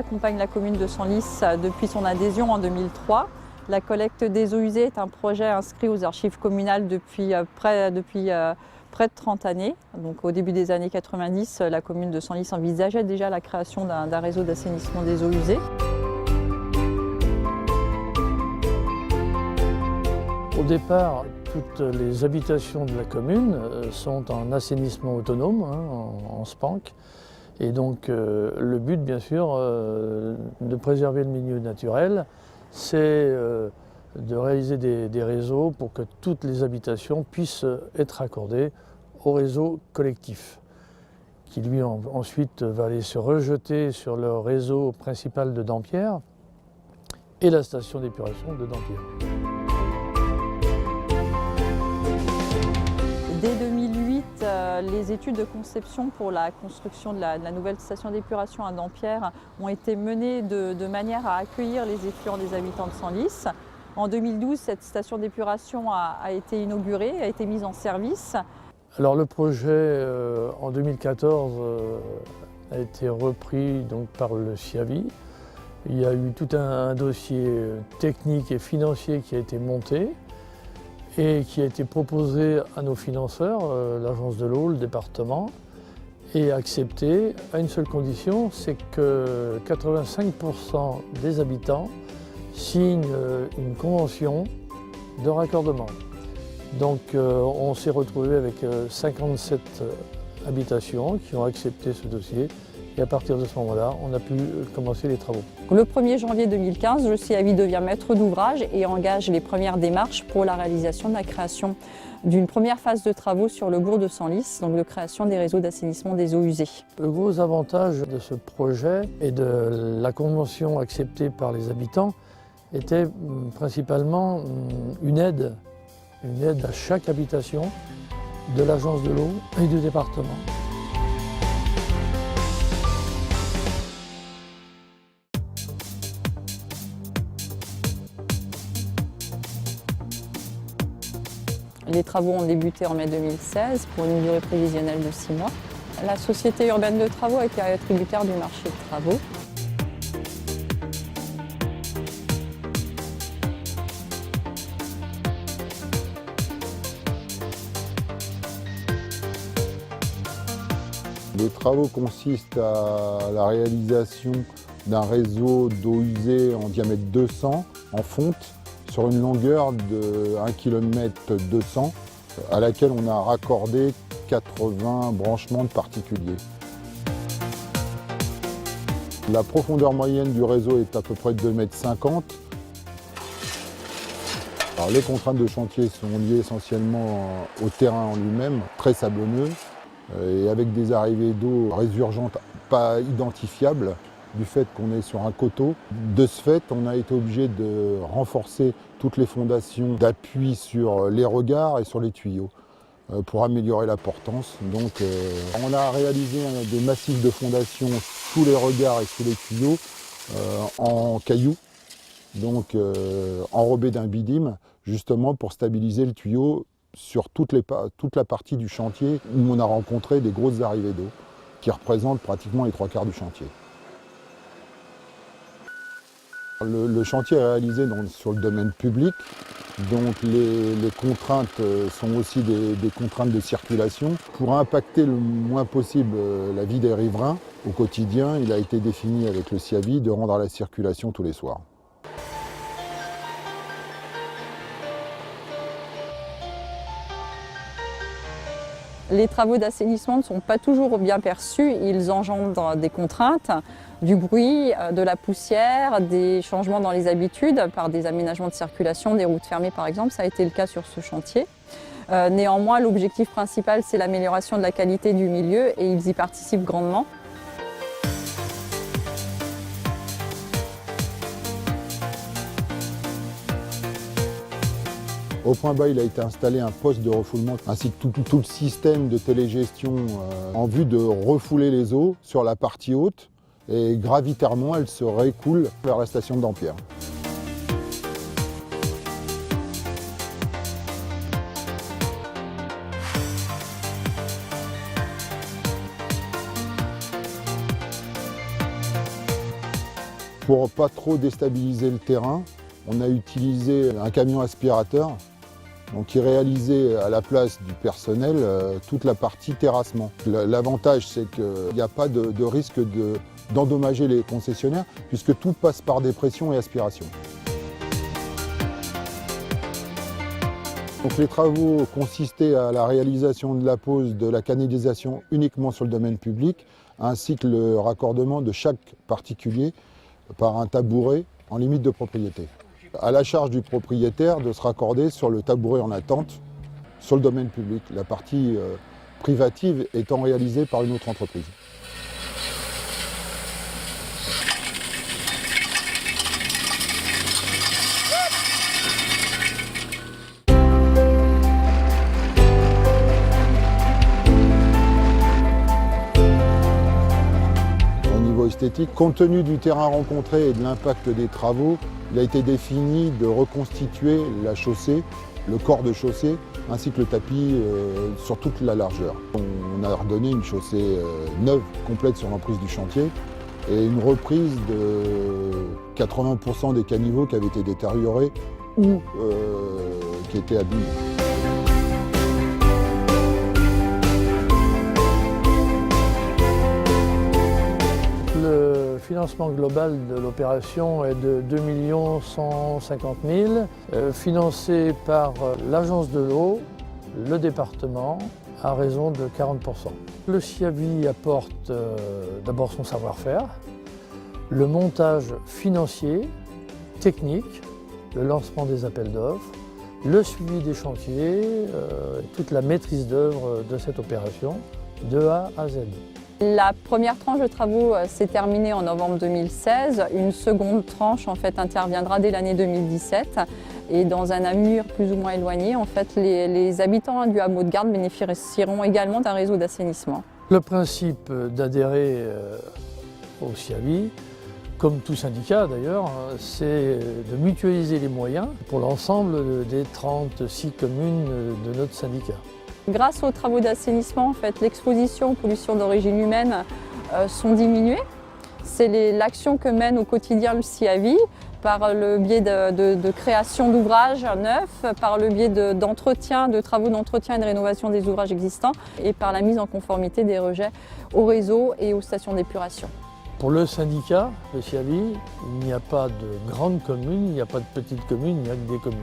accompagne la commune de Senlis depuis son adhésion en 2003. La collecte des eaux usées est un projet inscrit aux archives communales depuis près de 30 années. Donc, au début des années 90, la commune de Senlis envisageait déjà la création d'un réseau d'assainissement des eaux usées. Au départ, toutes les habitations de la commune sont en assainissement autonome, en SPANC. Et donc le but, bien sûr, de préserver le milieu naturel, c'est de réaliser des réseaux pour que toutes les habitations puissent être raccordées au réseau collectif, qui lui ensuite va aller se rejeter sur le réseau principal de Dampierre et la station d'épuration de Dampierre. Dès 2008, les études de conception pour la construction de la nouvelle station d'épuration à Dampierre ont été menées de manière à accueillir les effluents des habitants de Senlis. En 2012, cette station d'épuration a été inaugurée, a été mise en service. Alors le projet en 2014 a été repris donc, par le SIAVI. Il y a eu tout un dossier technique et financier qui a été monté et qui a été proposé à nos financeurs, l'agence de l'eau, le département, et accepté à une seule condition, c'est que 85% des habitants signent une convention de raccordement. Donc on s'est retrouvé avec 57 habitations qui ont accepté ce dossier. Et à partir de ce moment-là, on a pu commencer les travaux. Le 1er janvier 2015, le CIAVI devient maître d'ouvrage et engage les premières démarches pour la réalisation de la création d'une première phase de travaux sur le bourg de Senlis, donc de création des réseaux d'assainissement des eaux usées. Le gros avantage de ce projet et de la convention acceptée par les habitants était principalement une aide à chaque habitation de l'agence de l'eau et du département. Les travaux ont débuté en mai 2016 pour une durée prévisionnelle de 6 mois. La société urbaine de travaux a été attributaire du marché de travaux. Les travaux consistent à la réalisation d'un réseau d'eau usée en diamètre 200 en fonte sur une longueur de 1 km 200 à laquelle on a raccordé 80 branchements de particuliers. La profondeur moyenne du réseau est à peu près de 2,50 m. Alors, les contraintes de chantier sont liées essentiellement au terrain en lui-même, très sablonneux, et avec des arrivées d'eau résurgentes pas identifiables du fait qu'on est sur un coteau. De ce fait, on a été obligé de renforcer toutes les fondations d'appui sur les regards et sur les tuyaux pour améliorer la portance. Donc on a réalisé des massifs de fondations sous les regards et sous les tuyaux en cailloux, donc enrobés d'un bidim, justement pour stabiliser le tuyau sur toute la partie du chantier où on a rencontré des grosses arrivées d'eau qui représentent pratiquement les 3/4 du chantier. Le chantier est réalisé sur le domaine public, donc les contraintes sont aussi des contraintes de circulation. Pour impacter le moins possible la vie des riverains au quotidien, il a été défini avec le SIAVI de rendre à la circulation tous les soirs. Les travaux d'assainissement ne sont pas toujours bien perçus, ils engendrent des contraintes, du bruit, de la poussière, des changements dans les habitudes par des aménagements de circulation, des routes fermées par exemple, ça a été le cas sur ce chantier. Néanmoins, l'objectif principal c'est l'amélioration de la qualité du milieu et ils y participent grandement. Au point bas, il a été installé un poste de refoulement ainsi que tout le système de télégestion en vue de refouler les eaux sur la partie haute et gravitairement, elles se récoulent vers la station de Dampierre. Pour pas trop déstabiliser le terrain, on a utilisé un camion aspirateur donc qui réalisait à la place du personnel toute la partie terrassement. L'avantage, c'est qu'il n'y a pas de risque d'endommager les concessionnaires puisque tout passe par dépression et aspiration. Donc les travaux consistaient à la réalisation de la pose de la canalisation uniquement sur le domaine public, ainsi que le raccordement de chaque particulier par un tabouret en limite de propriété. À la charge du propriétaire de se raccorder sur le tabouret en attente sur le domaine public, la partie privative étant réalisée par une autre entreprise. Esthétique. Compte tenu du terrain rencontré et de l'impact des travaux, il a été défini de reconstituer la chaussée, le corps de chaussée, ainsi que le tapis sur toute la largeur. On a redonné une chaussée neuve, complète sur l'emprise du chantier, et une reprise de 80% des caniveaux qui avaient été détériorés ou qui étaient abîmés. Le financement global de l'opération est de 2 150 000, financé par l'agence de l'eau, le département, à raison de 40%. Le SIAVI apporte d'abord son savoir-faire, le montage financier, technique, le lancement des appels d'offres, le suivi des chantiers, toute la maîtrise d'œuvre de cette opération, de A à Z. La première tranche de travaux s'est terminée en novembre 2016. Une seconde tranche en fait, interviendra dès l'année 2017. Et dans un Namur plus ou moins éloigné, en fait, les habitants du hameau de Garde bénéficieront également d'un réseau d'assainissement. Le principe d'adhérer au SIAVI, comme tout syndicat d'ailleurs, c'est de mutualiser les moyens pour l'ensemble des 36 communes de notre syndicat. Grâce aux travaux d'assainissement, en fait, l'exposition aux pollutions d'origine humaine sont diminuées. C'est l'action que mène au quotidien le SIAVI par le biais de création d'ouvrages neufs, par le biais d'entretien, de travaux d'entretien et de rénovation des ouvrages existants et par la mise en conformité des rejets au réseau et aux stations d'épuration. Pour le syndicat, le SIAVI, il n'y a pas de grandes communes, il n'y a pas de petites communes, il n'y a que des communes.